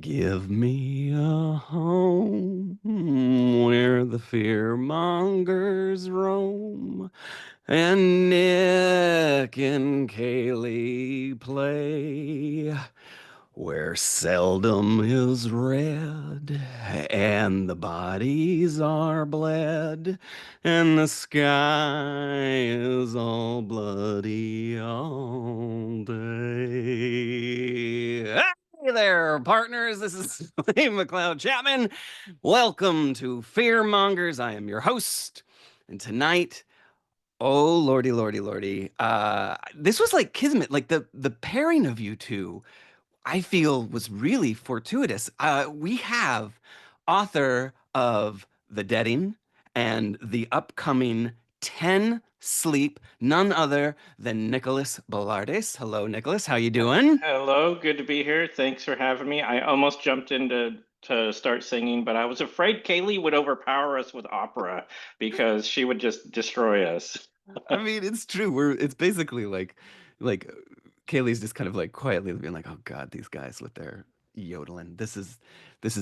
Give me a home where the fearmongers roam and Nick and Kaylee play, where seldom is red and the bodies are bled and the sky is all bloody all day. Hey there, partners. This is Clay McLeod Chapman. Welcome to Fearmongers. I am your host. And tonight, oh lordy, lordy, lordy. This was like kismet, like the pairing of you two, I feel was really fortuitous. We have author of The Deading and the upcoming 10 Sleep, none other than Nicholas Belardes. Hello, Nicholas. How you doing? Hello, good to be here. Thanks for having me. I almost jumped in to start singing, but I was afraid Kaylee would overpower us with opera because she would just destroy us. I mean, it's true. It's basically like Kaylee's just kind of like quietly being like, "Oh God, these guys with their yodeling. This is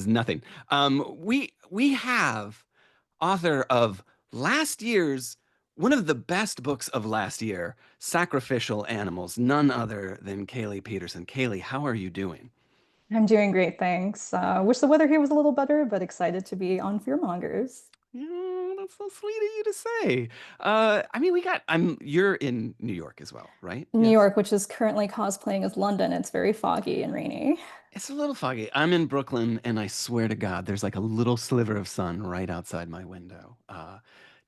nothing." We have author of last year's one of the best books of last year, Sacrificial Animals, none other than Kailee Pedersen. Kailee, how are you doing? I'm doing great, thanks. Wish the weather here was a little better, but excited to be on Fearmongers. Yeah, that's so sweet of you to say. I mean, you're in New York as well, right? New Yes. York, which is currently cosplaying as London. It's very foggy and rainy. It's a little foggy. I'm in Brooklyn, and I swear to God, there's like a little sliver of sun right outside my window.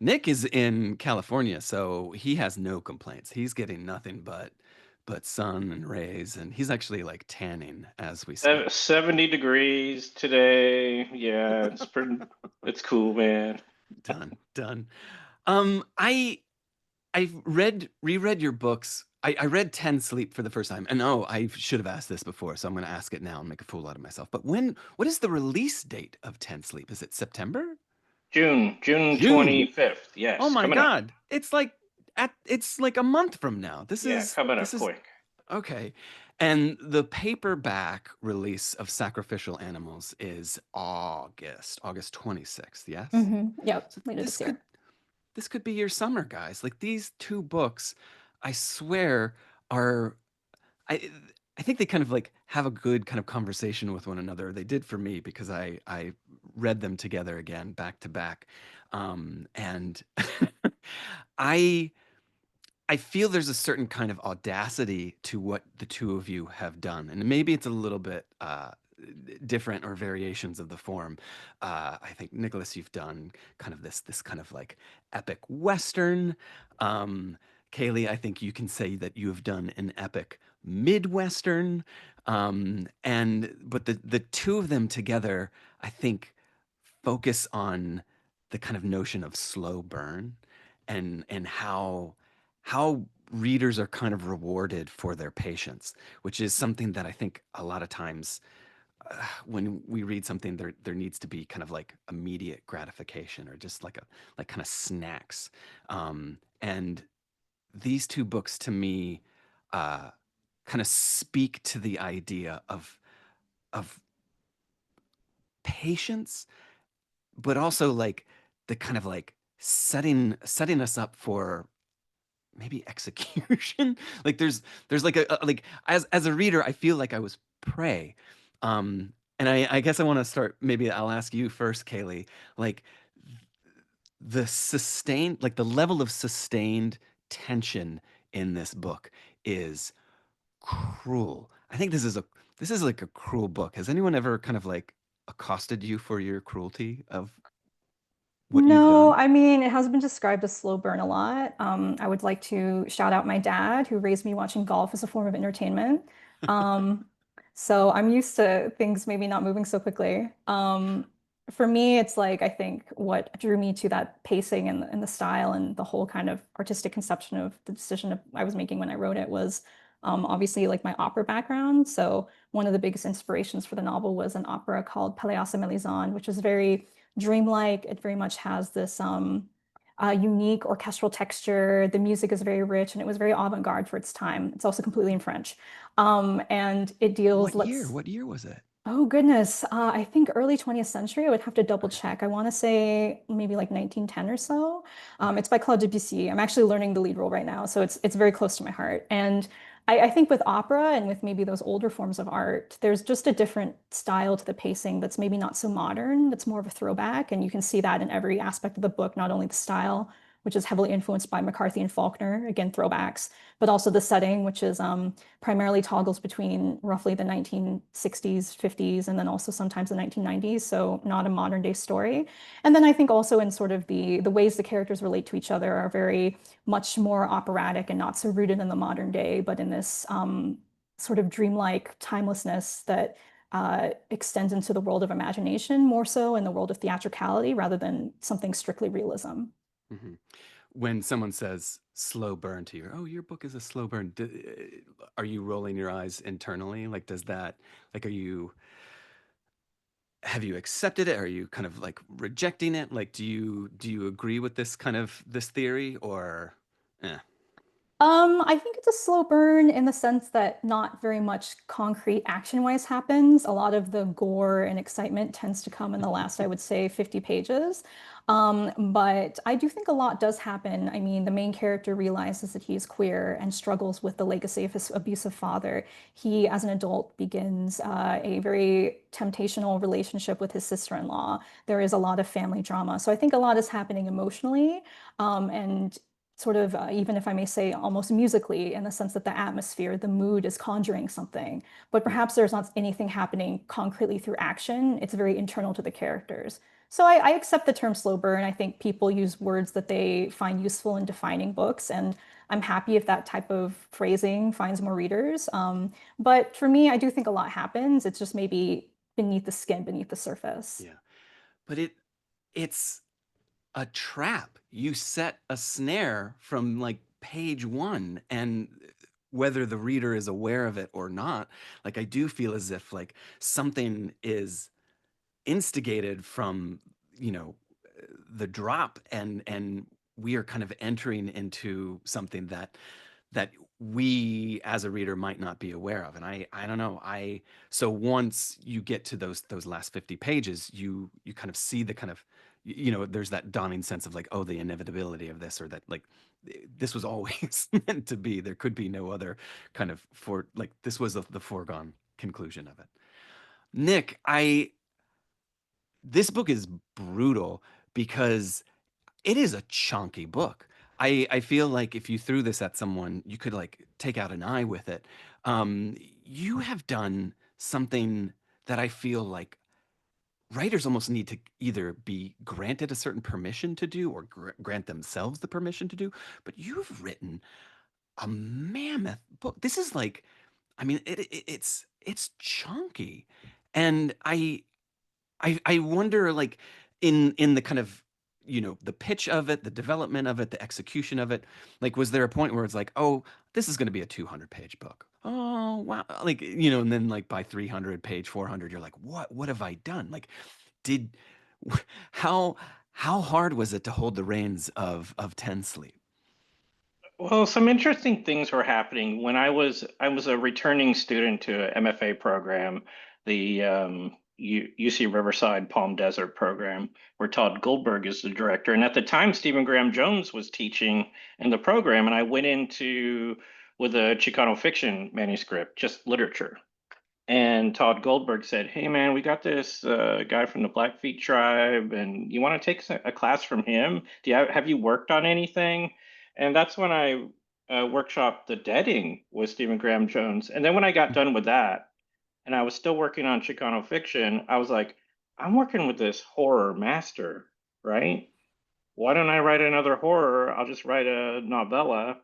Nick is in California, so he has no complaints. He's getting nothing but sun and rays, and he's actually like tanning as we speak. 70 degrees today. Yeah, it's cool, man. Done, done. I reread your books. I read 10 Sleep for the first time. And oh, I should have asked this before, so I'm going to ask it now and make a fool out of myself. But what is the release date of 10 Sleep? Is it September? June June. 25th. Oh Yes, my coming up. God. It's like a month from now. This Yeah, is coming this up is quick. okay. And the paperback release of Sacrificial Animals is August 26th, yes? Yep, So later this this could year. this could be your summer, guys. Like these two books, I swear, are I I think they kind of like have a good kind of conversation with one another. They did for me because I read them together again back to back, and I I feel there's a certain kind of audacity to what the two of you have done, and maybe it's a little bit different or variations of the form. I think Nicholas, you've done kind of this kind of like epic western. Um, Kaylee, I think you can say that you have done an epic midwestern. And but the two of them together, I think, focus on the kind of notion of slow burn and how readers are kind of rewarded for their patience, which is something that I think a lot of times when we read something, there needs to be kind of like immediate gratification or just like kind of snacks. And these two books to me kind of speak to the idea of patience, but also like the kind of like setting us up for maybe execution. Like there's like like as a reader, I feel like I was prey. And I guess I want to start. Maybe I'll ask you first, Kaylee. Like the sustained, like the level of sustained tension in this book is cruel. I think this is like a cruel book. Has anyone ever kind of like accosted you for your cruelty of what you've No, done? I mean, it has been described as slow burn a lot. I would like to shout out my dad, who raised me watching golf as a form of entertainment. Um, so I'm used to things maybe not moving so quickly. For me, it's like I think what drew me to that pacing and the style and the whole kind of artistic conception of the decision I was making when I wrote it was obviously like my opera background. So one of the biggest inspirations for the novel was an opera called Pelléas et Mélisande, which is very dreamlike. It very much has this unique orchestral texture. The music is very rich and it was very avant-garde for its time. It's also completely in French. And it deals, What year? let's What year was it? Oh goodness. I think early 20th century. I would have to double check. I want to say maybe like 1910 or so. Okay. It's by Claude Debussy. I'm actually learning the lead role right now, so it's very close to my heart. And I think with opera and with maybe those older forms of art, there's just a different style to the pacing that's maybe not so modern. That's more of a throwback, and you can see that in every aspect of the book, not only the style, which is heavily influenced by McCarthy and Faulkner, again, throwbacks, but also the setting, which is primarily toggles between roughly the 1960s, 50s, and then also sometimes the 1990s. So not a modern day story. And then I think also in sort of the ways the characters relate to each other are very much more operatic and not so rooted in the modern day, but in this sort of dreamlike timelessness that extends into the world of imagination more so in the world of theatricality rather than something strictly realism. Hmm. When someone says slow burn to you, oh, your book is a slow burn, are you rolling your eyes internally? Like, does that, like, have you accepted it? Are you kind of like rejecting it? Like, do you agree with this kind of this theory or, eh? I think it's a slow burn in the sense that not very much concrete action-wise happens. A lot of the gore and excitement tends to come in the last, I would say, 50 pages. But I do think a lot does happen. I mean, the main character realizes that he is queer and struggles with the legacy of his abusive father. He, as an adult, begins a very temptational relationship with his sister-in-law. There is a lot of family drama. So I think a lot is happening emotionally. And sort of, even if I may say, almost musically, in the sense that the atmosphere, the mood is conjuring something. But Yeah. perhaps there's not anything happening concretely through action. It's very internal to the characters. So I accept the term slow burn. I think people use words that they find useful in defining books, and I'm happy if that type of phrasing finds more readers. But for me, I do think a lot happens. It's just maybe beneath the skin, beneath the surface. Yeah. But it's a trap. You set a snare from like page one, and whether the reader is aware of it or not, like I do feel as if like something is instigated from, you know, the drop, and we are kind of entering into something that we as a reader might not be aware of. And I don't know, I so once you get to those last 50 pages, you kind of see the kind of, you know, there's that dawning sense of like, oh, the inevitability of this, or that like this was always meant to be, there could be no other kind of, for like this was the foregone conclusion of it. Nick, I this book is brutal because it is a chunky book. I feel like if you threw this at someone, you could like take out an eye with it. You have done something that I feel like writers almost need to either be granted a certain permission to do, or grant themselves the permission to do. But you've written a mammoth book. This is like, I mean, it's chunky, and I wonder, like, in the kind of, you know, the pitch of it, the development of it, the execution of it, like, was there a point where it's like, oh, this is going to be a 200-page book? Oh, wow. Like, you know, and then like by 300, page 400, you're like, what have I done? Like, did how how hard was it to hold the reins of 10 Sleep? Well, some interesting things were happening when I was a returning student to a MFA program, the UC Riverside Palm Desert program, where Todd Goldberg is the director. And at the time, Stephen Graham Jones was teaching in the program, and I went into with a Chicano fiction manuscript, just literature. And Todd Goldberg said, "Hey man, we got this guy from the Blackfeet tribe, and you want to take a class from him? Have you worked on anything?" And that's when I workshopped the Deading with Stephen Graham Jones. And then when I got done with that, and I was still working on Chicano fiction, I was like, "I'm working with this horror master, right? Why don't I write another horror? I'll just write a novella,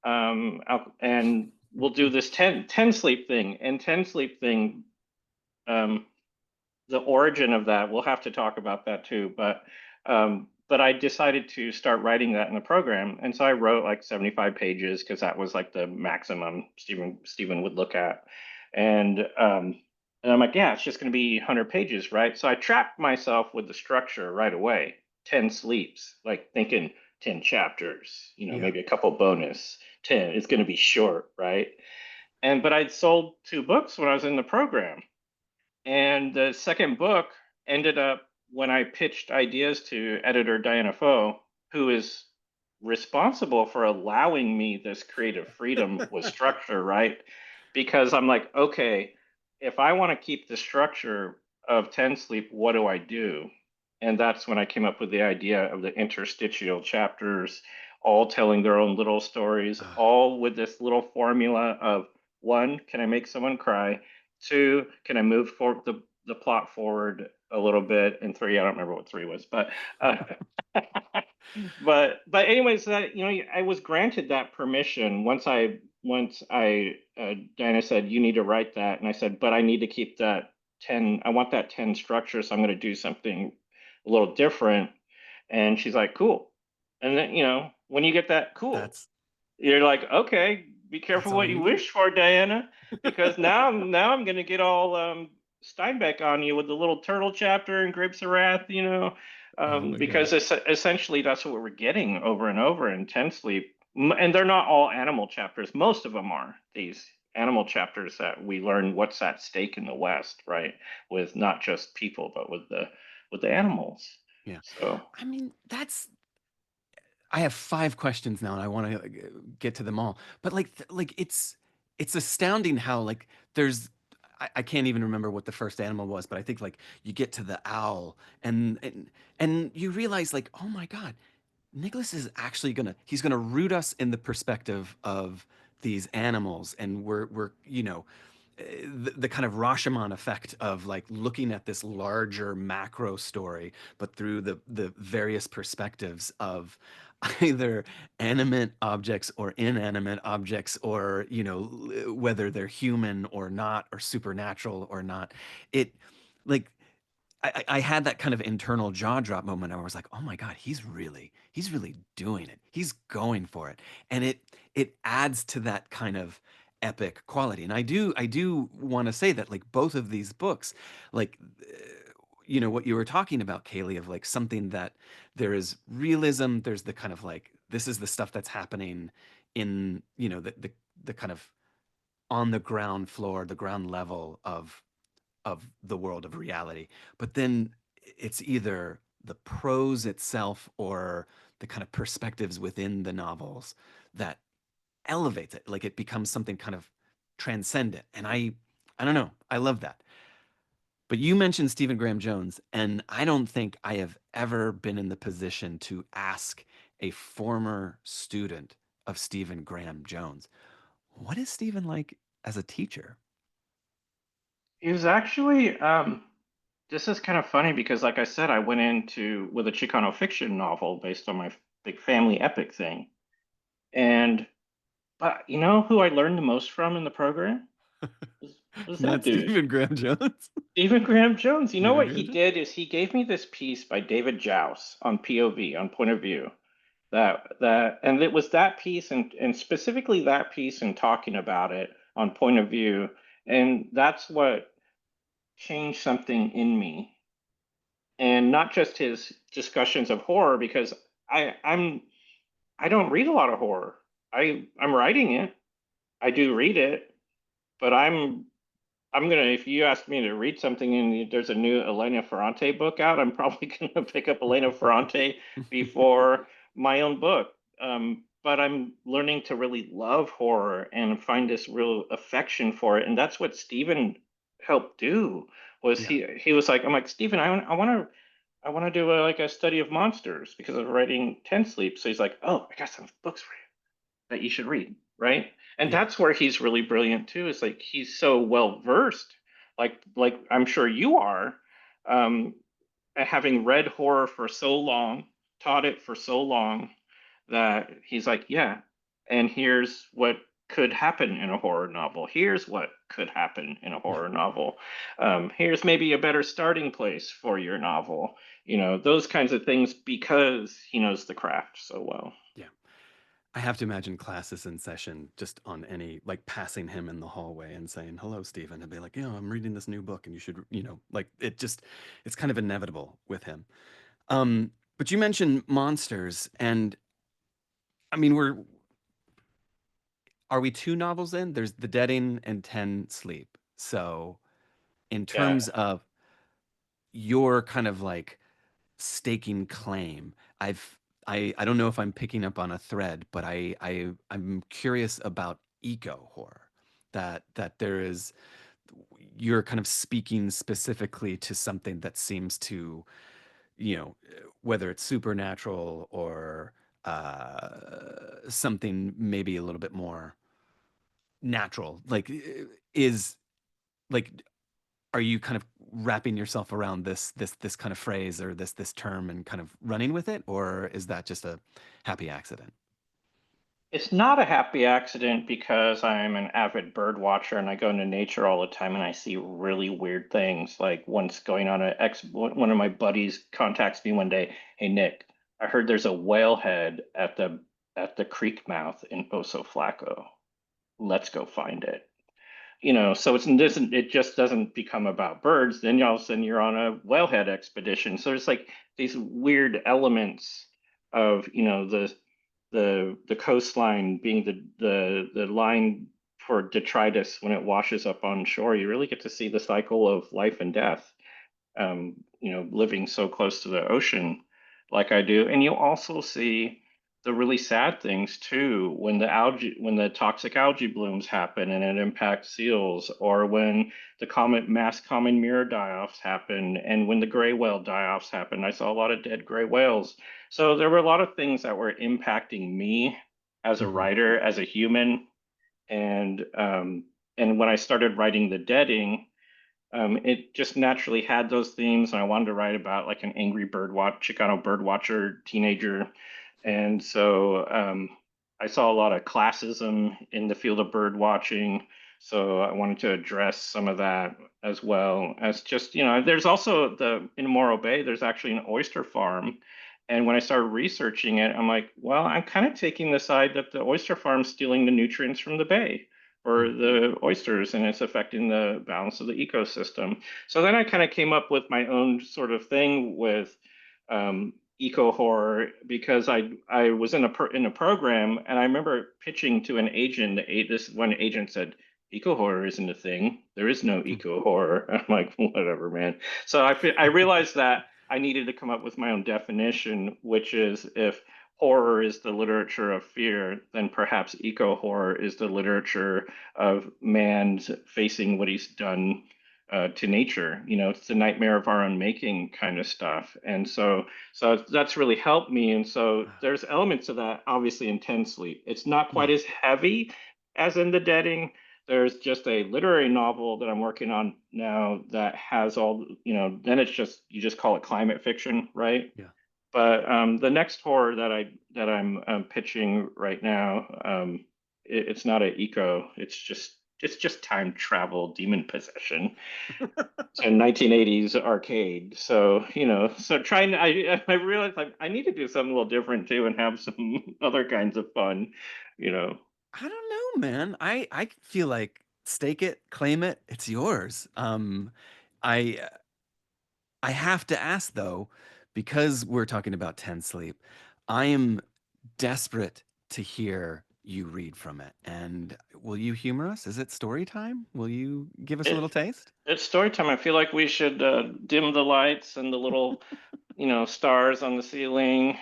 and we'll do this ten sleep thing." And 10 sleep thing, um, the origin of that, we'll have to talk about that too. But I decided to start writing that in the program, and so I wrote like 75 pages because that was like the maximum Stephen would look at, and I'm like, yeah, it's just going to be 100 pages, right? So I trapped myself with the structure right away. 10 sleeps, like thinking 10 chapters, Yeah. maybe a couple bonus. 10, it's going to be short, right? And but I'd sold 2 books when I was in the program, And the second book ended up when I pitched ideas to editor Diana Foe, who is responsible for allowing me this creative freedom with structure, right? Because I'm like, okay, if I want to keep the structure of 10 Sleep, what do I do? And that's when I came up with the idea of the interstitial chapters, all telling their own little stories, Ah, all with this little formula of one, can I make someone cry? Two, can I move for the plot forward a little bit? And three, I don't remember what three was, but uh, but anyways, that I was granted that permission once I Diana said you need to write that, and I said, but I need to keep that 10. I want that 10 structure, so I'm going to do something a little different. And she's like, cool. And then when you get that, cool, that's you're like, okay, be careful all what you you need. wish for, Diana, because now I'm gonna get all Steinbeck on you with the little turtle chapter and Grapes of Wrath, Oh my because God. essentially that's what we're getting over and over intensely. And they're not all animal chapters. Most of them are these animal chapters that we learn what's at stake in the West, right? With not just people, but with the animals. Yeah. So I mean, I have 5 questions now, and I wanna, get to them all. But, like, it's astounding how, like, I can't even remember what the first animal was, but I think, like, you get to the owl, and you realize, like, "Oh my god, Nicholas is actually he's gonna root us in the perspective of these animals, and we're the kind of Rashomon effect of like looking at this larger macro story, but through the various perspectives of either animate objects or inanimate objects, or whether they're human or not, or supernatural or not. It like I had that kind of internal jaw drop moment where I was like, "Oh my god, he's really doing it. He's going for it." And it adds to that kind of epic quality. And I do want to say that like both of these books, like what you were talking about, Kaylee, of like something that there is realism, there's the kind of like this is the stuff that's happening in, the kind of on the ground floor, the ground level of the world of reality. But then it's either the prose itself or the kind of perspectives within the novels that elevates it. Like it becomes something kind of transcendent. And I don't know. I love that. But you mentioned Stephen Graham Jones, and I don't think I have ever been in the position to ask a former student of Stephen Graham Jones, what is Stephen like as a teacher? he was actually this is kind of funny because, like I said, I went into with a Chicano fiction novel based on my big family epic thing. And but you know who I learned the most from in the program was that Not dude, Stephen Graham Jones. Stephen Graham Jones. You know Stephen what Graham he Jones? did is he gave me this piece by David Jouse on POV, on point of view. And it was that piece, and specifically that piece and talking about it on point of view, and that's what changed something in me, and not just his discussions of horror, because I don't read a lot of horror. I'm writing it. I do read it, but I'm gonna, if you ask me to read something and there's a new Elena Ferrante book out, I'm probably gonna pick up Elena Ferrante before my own book. But I'm learning to really love horror and find this real affection for it, and that's what Stephen helped do. Was Yeah. he was like, I'm like, Stephen, I want to do like a study of monsters because of writing Ten Sleep. So he's like, oh, I got some books for you that you should read, right? And Yeah. that's where he's really brilliant too. Is like he's so well versed, like I'm sure you are, um, having read horror for so long, taught it for so long, that he's like, yeah, and here's what could happen in a horror novel. Here's what could happen in a Yeah. horror novel. Here's maybe a better starting place for your novel. Those kinds of things because he knows the craft so well. Yeah. I have to imagine classes in session just on any like passing him in the hallway and saying, "Hello, Stephen," and be like, "Yeah, I'm reading this new book and you should, like it's kind of inevitable with him." But you mentioned monsters, and I mean, are we 2 novels in? There's The Deading and 10 Sleep. So in Yeah. terms of your kind of like staking claim. I don't know if I'm picking up on a thread, but I'm curious about eco horror. That there is, you're kind of speaking specifically to something that seems to, whether it's supernatural or something maybe a little bit more natural, like is like, are you kind of wrapping yourself around this kind of phrase or this term and kind of running with it, or is that just a happy accident? It's not a happy accident because I'm an avid bird watcher and I go into nature all the time and I see really weird things. Like once going on one of my buddies contacts me one day, "Hey Nick, I heard there's a whale head at the creek mouth in Oso Flaco. Let's go find it." So it just doesn't become about birds. Then all of a sudden you're on a whalehead expedition. So there's like these weird elements of, the coastline being the line for detritus when it washes up on shore. You really get to see the cycle of life and death, living so close to the ocean like I do. And you'll also see the really sad things too when the toxic algae blooms happen and it impacts seals, or when the mass common mirror die-offs happen, and when the gray whale die-offs happen. I saw a lot of dead gray whales. So there were a lot of things that were impacting me as a Hmm. writer, as a human. And when I started writing the deading, it just naturally had those themes, and I wanted to write about like an angry Chicano bird watcher teenager, and so I saw a lot of classism in the field of bird watching. So I wanted to address some of that, as well as just, there's also in Morro Bay, there's actually an oyster farm. And when I started researching it, I'm like, well, I'm kind of taking the side that the oyster farm's stealing the nutrients from the bay for the oysters, and it's affecting the balance of the ecosystem. So then I kind of came up with my own sort of thing with eco horror, because I was in a program, and I remember pitching to an agent. This one agent said, "Eco horror isn't a thing. There is no eco horror." I'm like, whatever, man. So I realized that I needed to come up with my own definition, which is, if horror is the literature of fear, then perhaps eco horror is the literature of man's facing what he's done to nature. It's the nightmare of our own making kind of stuff. And so that's really helped me. And so there's elements of that, obviously, intensely. It's not quite Yeah. as heavy as in the Deading. There's just a literary novel that I'm working on now that has all, then you just call it climate fiction, right? Yeah. But the next horror that I'm pitching right now, it's not an eco. It's just time travel, demon possession. It's a 1980s arcade. So I realized I need to do something a little different too, and have some other kinds of fun. You know. I don't know, man. I feel like stake it, claim it, it's yours. I I have to ask though, because we're talking about 10 sleep, I am desperate to hear you read from it. And will you humor us? Is it story time? Will you give us a It, little taste? it's story time. I feel like we should dim the lights and the little, stars on the ceiling,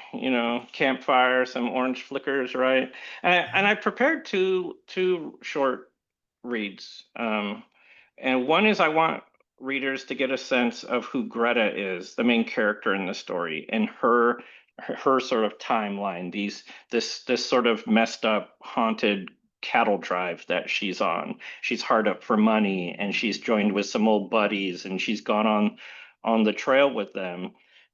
campfire, some orange flickers, right? And I prepared two short reads. And one is, I want readers to get a sense of who Greta is, the main character in the story, and her sort of timeline. This sort of messed up, haunted cattle drive that she's on. She's hard up for money, and she's joined with some old buddies, and she's gone on the trail with them.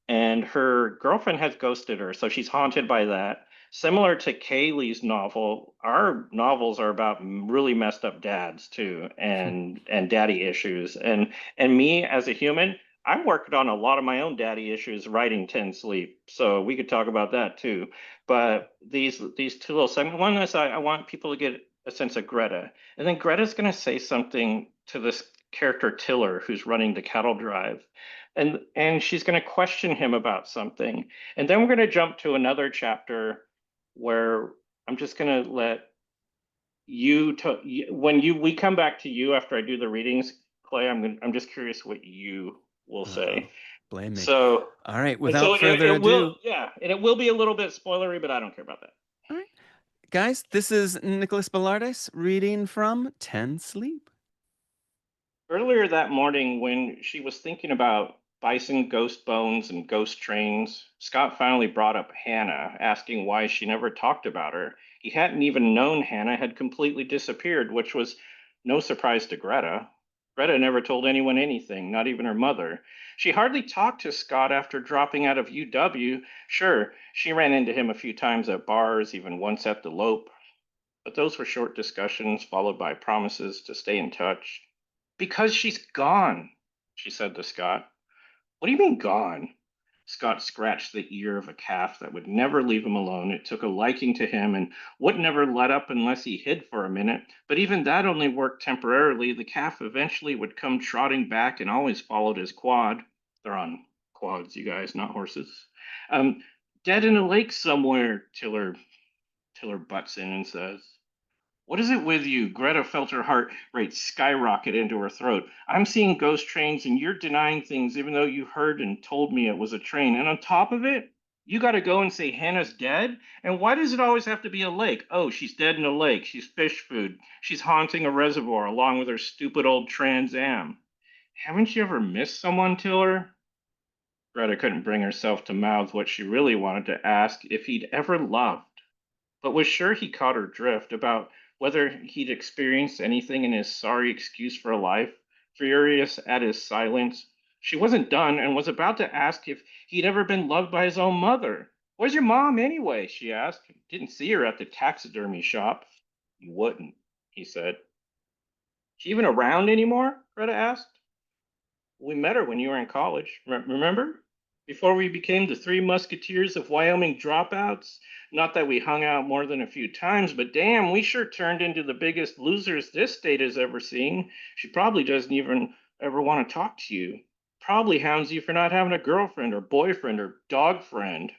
And her girlfriend has ghosted her, so she's haunted by that. Similar to Kaylee's novel, our novels are about really messed up dads too, and daddy issues. And me as a human, I'm working on a lot of my own daddy issues writing 10 Sleep. So we could talk about that too. But these two little segments, one is, I want people to get a sense of Greta. And then Greta's gonna say something to this character Tiller, who's running the cattle drive. And she's gonna question him about something. And then we're gonna jump to another chapter where I'm just going to let when we come back to you after I do the readings, Clay. I'm just curious what you will Uh-oh. say. Blame me. So, All right, and so without further ado. it will be a little bit spoilery, but I don't care about that. All right, guys, this is Nicholas Belardes reading from 10 Sleep. Earlier that morning, when she was thinking about bison ghost bones and ghost trains, Scott finally brought up Hannah, asking why she never talked about her. He hadn't even known Hannah had completely disappeared, which was no surprise to Greta. Greta never told anyone anything, not even her mother. She hardly talked to Scott after dropping out of UW. Sure, she ran into him a few times at bars, even once at the Lope, but those were short discussions followed by promises to stay in touch. Because she's gone, she said to Scott. What do you mean gone? Scott scratched the ear of a calf that would never leave him alone. It took a liking to him and would never let up unless he hid for a minute. But even that only worked temporarily. The calf eventually would come trotting back and always followed his quad. They're on quads, you guys, not horses. Um, Dead in a lake somewhere, Tiller butts in and says. What is it with you? Greta felt her heart rate skyrocket into her throat. I'm seeing ghost trains and you're denying things even though you heard and told me it was a train. And on top of it, you got to go and say Hannah's dead? And why does it always have to be a lake? Oh, she's dead in a lake. She's fish food. She's haunting a reservoir along with her stupid old Trans Am. Haven't you ever missed someone, Tiller? Greta couldn't bring herself to mouth what she really wanted to ask if he'd ever loved, but was sure he caught her drift about whether he'd experienced anything in his sorry excuse for life. Furious at his silence, she wasn't done and was about to ask if he'd ever been loved by his own mother. Where's your mom anyway? She asked. Didn't see her at the taxidermy shop. You wouldn't, he said. She even around anymore? Greta asked. We met her when you were in college. Remember? Before we became the Three Musketeers of Wyoming dropouts? Not that we hung out more than a few times, but damn, we sure turned into the biggest losers this state has ever seen. She probably doesn't even ever want to talk to you. Probably hounds you for not having a girlfriend or boyfriend or dog friend.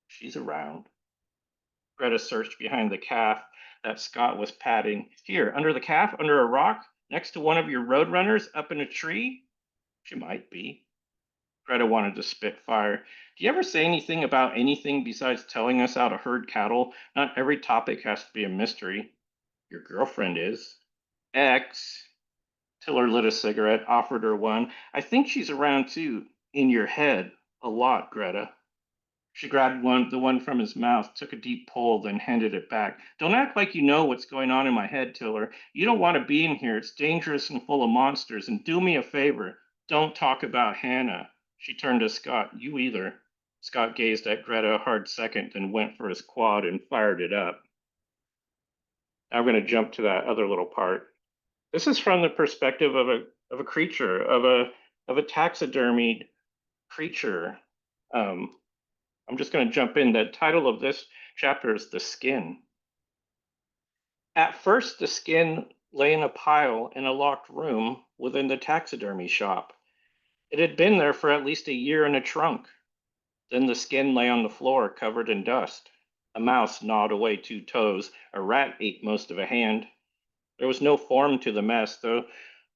She's around. Greta searched behind the calf that Scott was patting. Here, under the calf, under a rock, next to one of your roadrunners, up in a tree? She might be. Greta wanted to spit fire. Do you ever say anything about anything besides telling us how to herd cattle? Not every topic has to be a mystery. Your girlfriend is. Ex. Tiller lit a cigarette, offered her one. I think she's around too. In your head. A lot, Greta. She grabbed the one from his mouth, took a deep pull, then handed it back. Don't act like you know what's going on in my head, Tiller. You don't want to be in here. It's dangerous and full of monsters. And do me a favor. Don't talk about Hannah. She turned to Scott. You either. Scott gazed at Greta a hard second, then went for his quad and fired it up. Now we're going to jump to that other little part. This is from the perspective of a creature, of a taxidermied creature. Um, I'm just going to jump in. The title of this chapter is The Skin. At first, the skin lay in a pile in a locked room within the taxidermy shop. It had been there for at least a year in a trunk. Then the skin lay on the floor, covered in dust. A mouse gnawed away 2 toes. A rat ate most of a hand. There was no form to the mess, though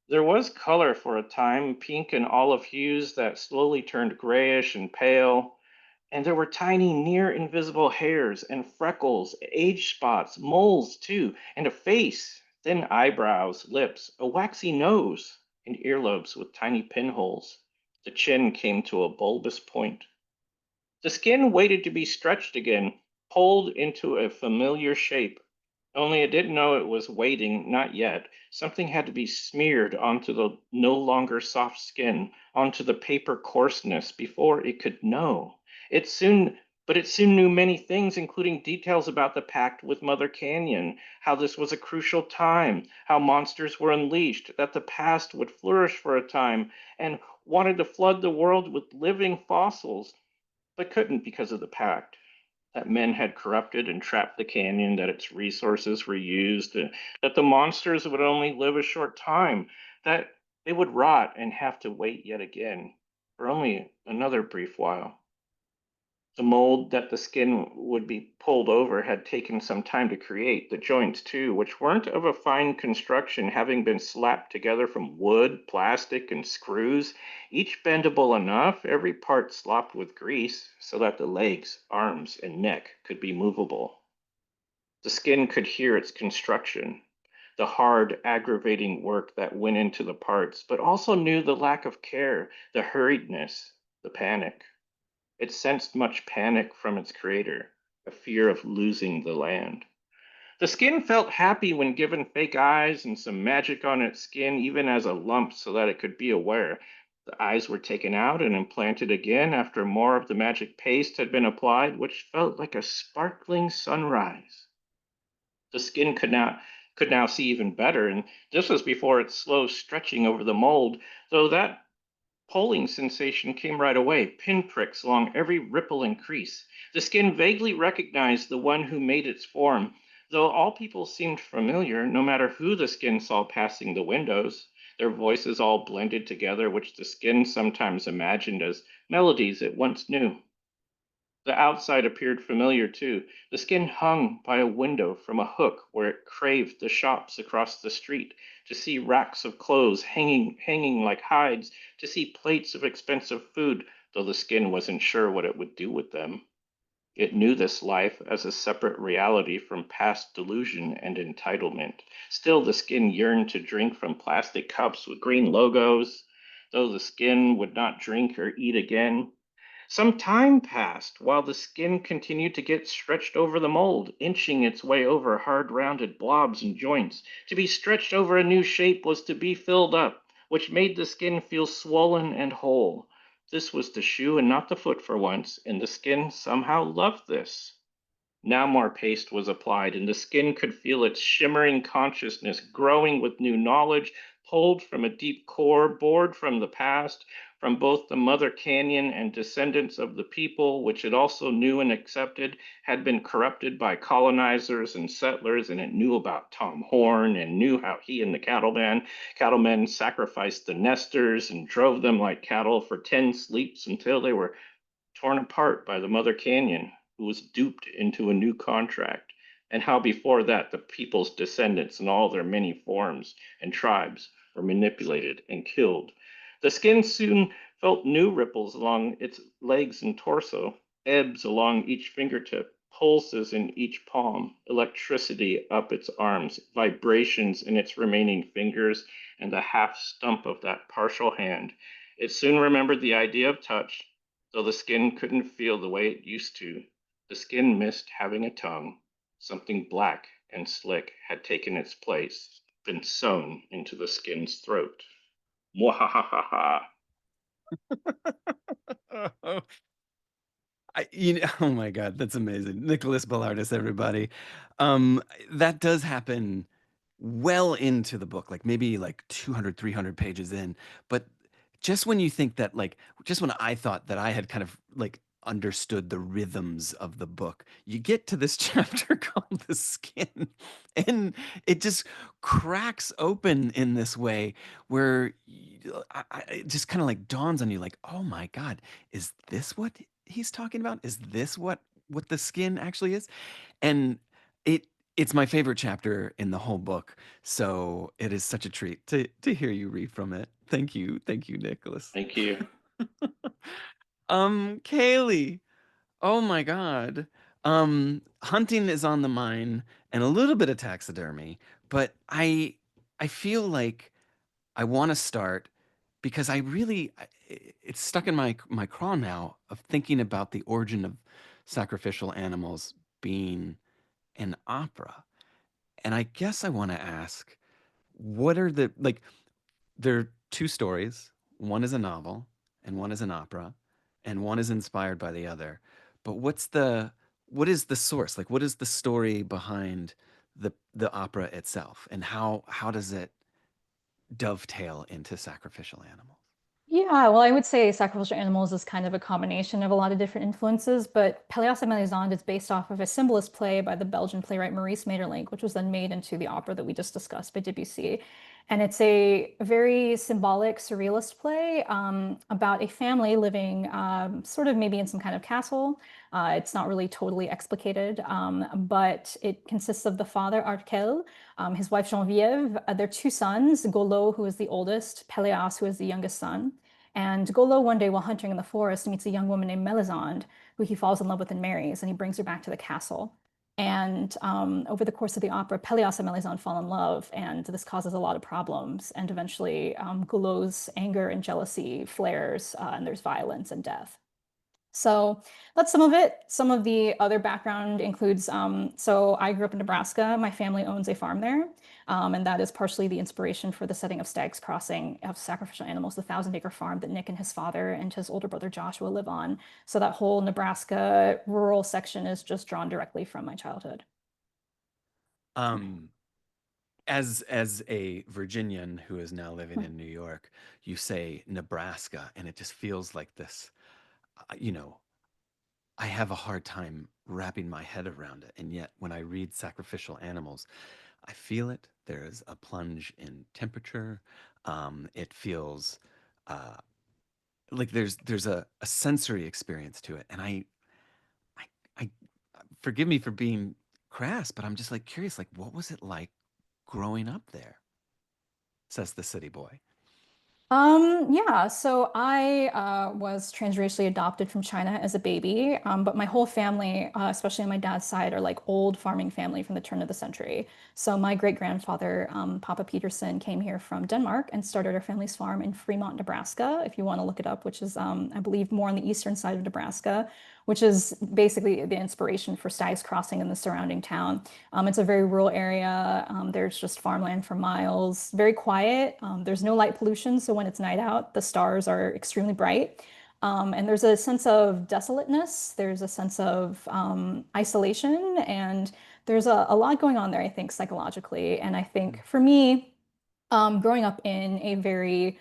there was color for a time, pink and olive hues that slowly turned grayish and pale. And there were tiny, near invisible hairs and freckles, age spots, moles too, and a face, thin eyebrows, lips, a waxy nose, and earlobes with tiny pinholes. The chin came to a bulbous point. The skin waited to be stretched again, pulled into a familiar shape. Only it didn't know it was waiting, not yet. Something had to be smeared onto the no longer soft skin, onto the paper coarseness, before it could know. It soon knew many things, including details about the pact with Mother Canyon, how this was a crucial time, how monsters were unleashed, that the past would flourish for a time, and wanted to flood the world with living fossils, but couldn't because of the pact. That men had corrupted and trapped the canyon, that its resources were used, that the monsters would only live a short time, that they would rot and have to wait yet again for only another brief while. The mold that the skin would be pulled over had taken some time to create, the joints too, which weren't of a fine construction, having been slapped together from wood, plastic, and screws, each bendable enough, every part slopped with grease, so that the legs, arms, and neck could be movable. The skin could hear its construction, the hard, aggravating work that went into the parts, but also knew the lack of care, the hurriedness, the panic. It sensed much panic from its creator, a fear of losing the land. The skin felt happy when given fake eyes and some magic on its skin, even as a lump, so that it could be aware. The eyes were taken out and implanted again after more of the magic paste had been applied, which felt like a sparkling sunrise. The skin could now see even better, and this was before its slow stretching over the mold, though that pulling sensation came right away, pinpricks along every ripple and crease. The skin vaguely recognized the one who made its form, though all people seemed familiar, no matter who the skin saw passing the windows. Their voices all blended together, which the skin sometimes imagined as melodies it once knew. The outside appeared familiar too. The skin hung by a window from a hook where it craved the shops across the street, to see racks of clothes hanging like hides, to see plates of expensive food, though the skin wasn't sure what it would do with them. It knew this life as a separate reality from past delusion and entitlement. Still, the skin yearned to drink from plastic cups with green logos, though the skin would not drink or eat again. Some time passed while the skin continued to get stretched over the mold, inching its way over hard rounded blobs and joints. To be stretched over a new shape was to be filled up, which made the skin feel swollen and whole. This was the shoe and not the foot for once, and the skin somehow loved this. Now more paste was applied, and the skin could feel its shimmering consciousness growing with new knowledge, pulled from a deep core, bored from the past, from both the mother canyon and descendants of the people, which it also knew and accepted had been corrupted by colonizers and settlers, and it knew about Tom Horn and knew how he and the cattlemen sacrificed the nesters and drove them like cattle for 10 sleeps until they were torn apart by the Mother Canyon, who was duped into a new contract, and how before that the people's descendants in all their many forms and tribes were manipulated and killed. The skin soon felt new ripples along its legs and torso, ebbs along each fingertip, pulses in each palm, electricity up its arms, vibrations in its remaining fingers, and the half stump of that partial hand. It soon remembered the idea of touch, though the skin couldn't feel the way it used to. The skin missed having a tongue. Something black and slick had taken its place, been sewn into the skin's throat. Mwahaha. Oh my God, that's amazing. Nicholas Belardes, everybody. Um, that does happen well into the book, like maybe like 200, 300 pages in. But just when you think that, like, just when I thought that I had kind of like understood the rhythms of the book, you get to this chapter called The Skin, and it just cracks open in this way where it just kind of like dawns on you, like, oh my God, is this what he's talking about? Is this what the skin actually is? And it it's my favorite chapter in the whole book. So it is such a treat to hear you read from it. Thank you, Nicholas. Thank you. Kaylee. Oh my God. Hunting is on the mind and a little bit of taxidermy, but I feel like I want to start because it's stuck in my craw now of thinking about the origin of sacrificial animals being an opera. And I guess I want to ask, what are the like there are two stories. One is a novel and one is an opera, and one is inspired by the other. But what is the source? Like what is the story behind the opera itself, and how does it dovetail into sacrificial animals? Yeah, well, I would say Sacrificial Animals is kind of a combination of a lot of different influences, but Pelléas et Mélisande is based off of a symbolist play by the Belgian playwright Maurice Maeterlinck, which was then made into the opera that we just discussed by Debussy. And it's a very symbolic, surrealist play about a family living sort of maybe in some kind of castle. It's not really totally explicated, but it consists of the father, Arkel, his wife, Geneviève, their two sons, Golo, who is the oldest, Peleas, who is the youngest son. And Golo, one day while hunting in the forest, meets a young woman named Melisande, who he falls in love with and marries, and he brings her back to the castle. And over the course of the opera, Pelias and Melisande fall in love, and this causes a lot of problems. And eventually, Goulot's anger and jealousy flares, and there's violence and death. So that's some of it. Some of the other background includes, so I grew up in Nebraska. My family owns a farm there. And that is partially the inspiration for the setting of Stag's Crossing of Sacrificial Animals, the 1,000-acre farm that Nick and his father and his older brother Joshua live on. So that whole Nebraska rural section is just drawn directly from my childhood. Um, as a Virginian who is now living in New York, you say Nebraska, and it just feels like this, you know, I have a hard time wrapping my head around it. And yet, when I read Sacrificial Animals, I feel it. There's a plunge in temperature. It feels uh, like there's a sensory experience to it. And I, I, forgive me for being crass, but I'm just like curious, like what was it like growing up there? Says the city boy. Yeah, so I was transracially adopted from China as a baby, but my whole family, especially on my dad's side, are like old farming family from the turn of the century. So my great-grandfather, Papa Pedersen, came here from Denmark and started our family's farm in Fremont, Nebraska, if you want to look it up, which is, I believe, more on the eastern side of Nebraska, which is basically the inspiration for Stag's Crossing and the surrounding town. It's a very rural area. There's just farmland for miles, very quiet. There's no light pollution, so when it's night out, the stars are extremely bright. And there's a sense of desolateness. There's a sense of isolation, and there's a lot going on there, I think, psychologically. And I think for me, growing up in a very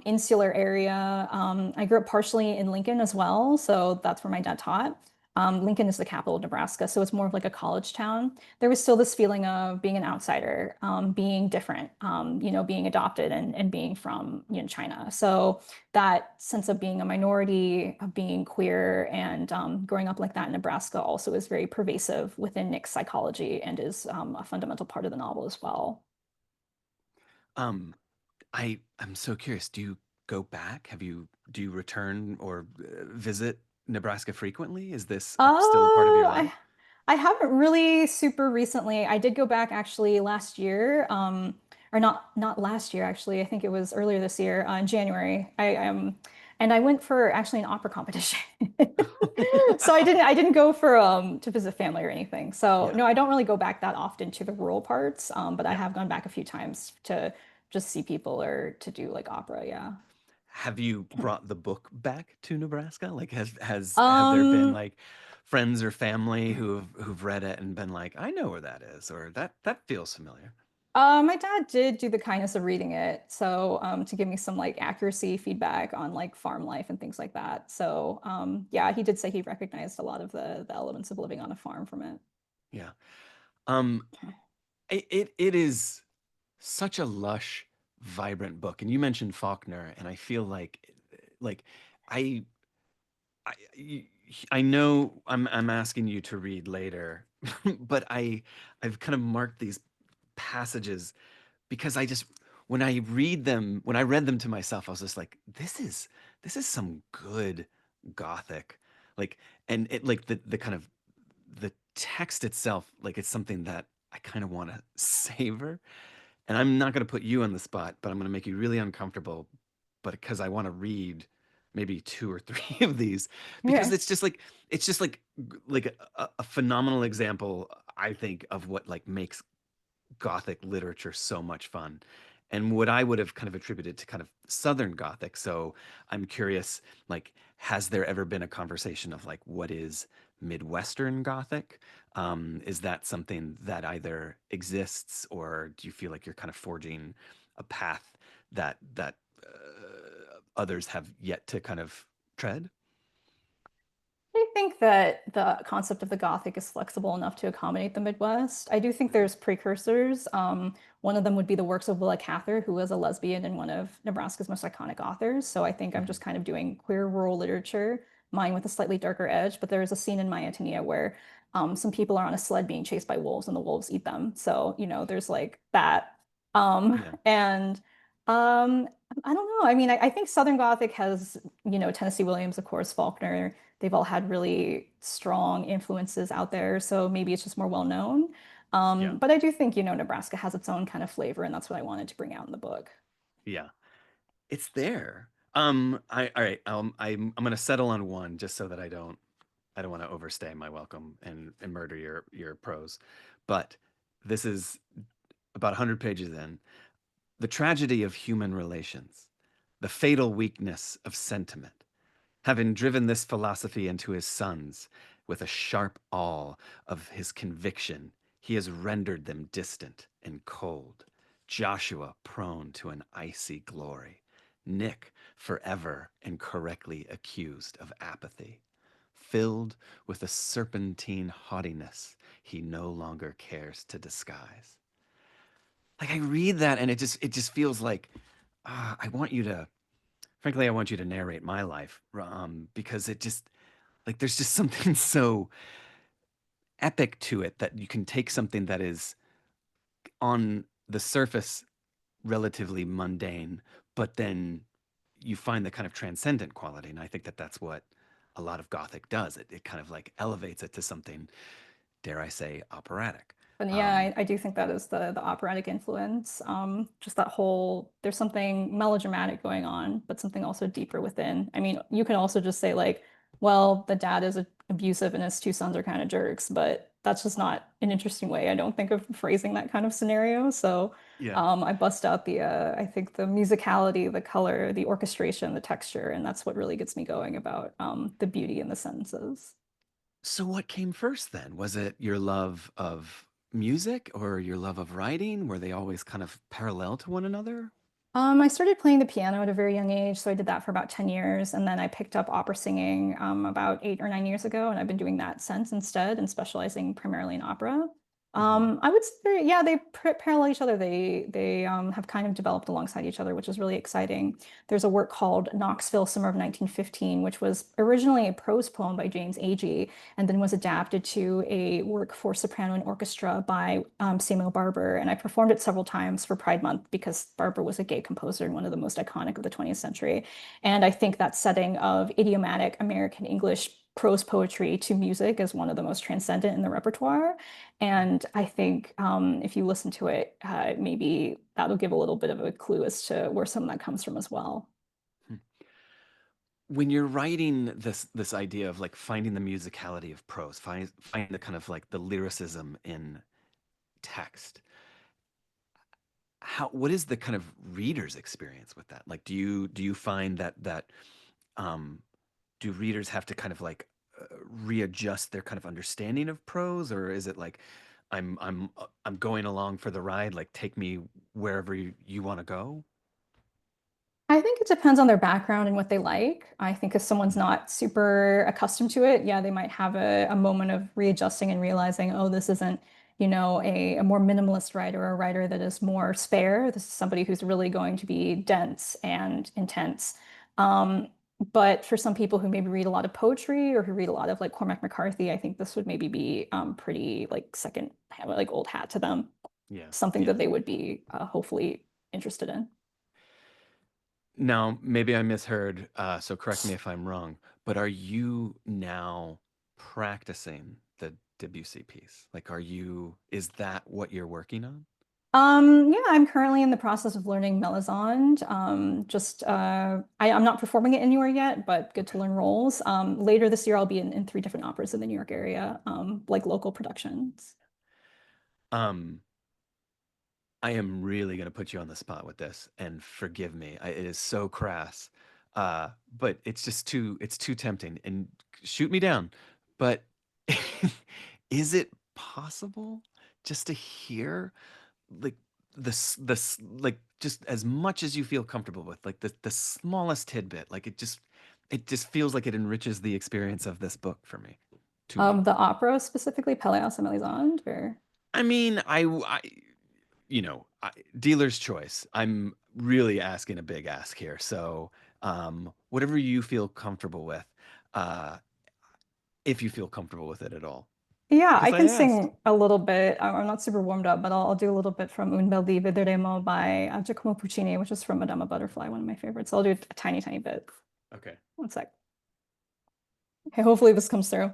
insular area. I grew up partially in Lincoln as well, so that's where my dad taught. Lincoln is the capital of Nebraska, so it's more of like a college town. There was still this feeling of being an outsider, being different, being adopted and being from, China. So that sense of being a minority, of being queer, and growing up like that in Nebraska also is very pervasive within Nick's psychology and is a fundamental part of the novel as well. Um, I'm so curious. Do you go back? Do you return or visit Nebraska frequently? Is this still a part of your life? I haven't really super recently. I did go back actually last year, or not last year actually. I think it was earlier this year, in January. And I went for actually an opera competition. So I didn't go for to visit family or anything. So Yeah, no, I don't really go back that often to the rural parts. But I yeah. have gone back a few times to just see people or to do like opera. Yeah. Have you brought the book back to Nebraska? Like, have there been Um, like friends or family who've read it and been like, I know where that is, or that feels familiar? My dad did do the kindness of reading it, so to give me some like accuracy feedback on like farm life and things like that. So yeah, he did say he recognized a lot of the elements of living on a farm from it. Yeah. Um, it is such a lush, vibrant book, and you mentioned Faulkner, and I feel like I I I know I'm asking you to read later, but I've kind of marked these passages because I just when I read them to myself, I was just like, this is some good gothic. Like and it like the kind of the text itself, like it's something that I kind of want to savor. And I'm not going to put you on the spot, but I'm going to make you really uncomfortable, but because I want to read maybe two or three of these because Okay. it's just like a phenomenal example, I think, of what like makes Gothic literature so much fun and what I would have kind of attributed to kind of Southern Gothic. So I'm curious, like, has there ever been a conversation of like what is Midwestern Gothic? Is that something that either exists or do you feel like you're kind of forging a path that others have yet to kind of tread? think that the concept of the Gothic is flexible enough to accommodate the Midwest. I do think Mhm. there's precursors. One of them would be the works of Willa Cather, who was a lesbian and one of Nebraska's most iconic authors. So I think I'm Mhm. just kind of doing queer rural literature, mine with a slightly darker edge. But there is a scene in My Antonia where some people are on a sled being chased by wolves and the wolves eat them. So, there's like that. Yeah. And I don't know. I mean, I think Southern Gothic has, Tennessee Williams, of course, Faulkner. They've all had really strong influences out there, so maybe it's just more well known. Yeah. But I do think, Nebraska has its own kind of flavor, and that's what I wanted to bring out in the book. Yeah. It's there. All right. I'm gonna settle on one just so that I don't want to overstay my welcome and murder your prose. But this is about 100 pages in. The tragedy of human relations, the fatal weakness of sentiment. Having driven this philosophy into his sons with a sharp awl of his conviction, he has rendered them distant and cold. Joshua prone to an icy glory. Nick forever and correctly accused of apathy. Filled with a serpentine haughtiness he no longer cares to disguise. Like I read that and it just feels like I want you to frankly I want you to narrate my life because it just like there's just something so epic to it that you can take something that is on the surface relatively mundane, but then you find the kind of transcendent quality. And I think that that's what a lot of Gothic does. It kind of like elevates it to something, dare I say, operatic. But yeah, Um, I do think that is the operatic influence. Just that whole there's something melodramatic going on, but something also deeper within. I mean, you can also just say like, well, the dad is abusive and his two sons are kind of jerks, but that's just not an interesting way, I don't think, of phrasing that kind of scenario. So yeah. I bust out I think the musicality, the color, the orchestration, the texture, and that's what really gets me going about the beauty in the sentences. So what came first then? Was it your love of music or your love of writing? Were they always kind of parallel to one another? I started playing the piano at a very young age, so I did that for about 10 years, and then I picked up opera singing about 8 or 9 years ago, and I've been doing that since instead and specializing primarily in opera. Hmm. I would say, yeah, they parallel each other. They have kind of developed alongside each other, which is really exciting. There's a work called Knoxville, Summer of 1915, which was originally a prose poem by James Agee, and then was adapted to a work for soprano and orchestra by Samuel Barber. And I performed it several times for Pride Month because Barber was a gay composer and one of the most iconic of the 20th century. And I think that setting of idiomatic American English prose poetry to music is one of the most transcendent in the repertoire. And I think if you listen to it, maybe that'll give a little bit of a clue as to where some of that comes from as well. When you're writing this idea of like finding the musicality of prose, find the kind of like the lyricism in text, how what is the kind of reader's experience with that? Like do you find that um do readers have to kind of like readjust their kind of understanding of prose, or is it like I'm going along for the ride, like take me wherever you want to go? I think it depends on their background and what they like. I think if someone's Mhm. not super accustomed to it, yeah, they might have a moment of readjusting and realizing, oh, this isn't, a more minimalist writer or a writer that is more spare. This is somebody who's really going to be dense and intense. Um, but for some people who maybe read a lot of poetry or who read a lot of like Cormac McCarthy, I think this would maybe be pretty like second, like old hat to them, Yeah, something yeah. that they would be hopefully interested in. Now, maybe I misheard, so correct me if I'm wrong, but are you now practicing the Debussy piece? Like, is that what you're working on? Yeah, I'm currently in the process of learning Melisande. I'm not performing it anywhere yet, but good Okay. to learn roles. Later this year, I'll be in three different operas in the New York area, like local productions. Um, I am really going to put you on the spot with this, and forgive me. It is so crass, but it's too tempting. And shoot me down. But is it possible just to hear like like just as much as you feel comfortable with, like the smallest tidbit, like it just it just feels like it enriches the experience of this book for me, to me. The opera specifically, Pelléas and Mélisande, or I mean, dealer's choice. I'm really asking a big ask here. So, whatever you feel comfortable with, uh, if you feel comfortable with it at all, yeah, I because I can asked. sing a little bit. I'm not super warmed up, but I'll do a little bit from Un bel dì vedremo by Giacomo Puccini, which is from Madama Butterfly, one of my favorites. So I'll do a tiny, tiny bit. Okay. One sec. Okay, hopefully this comes through.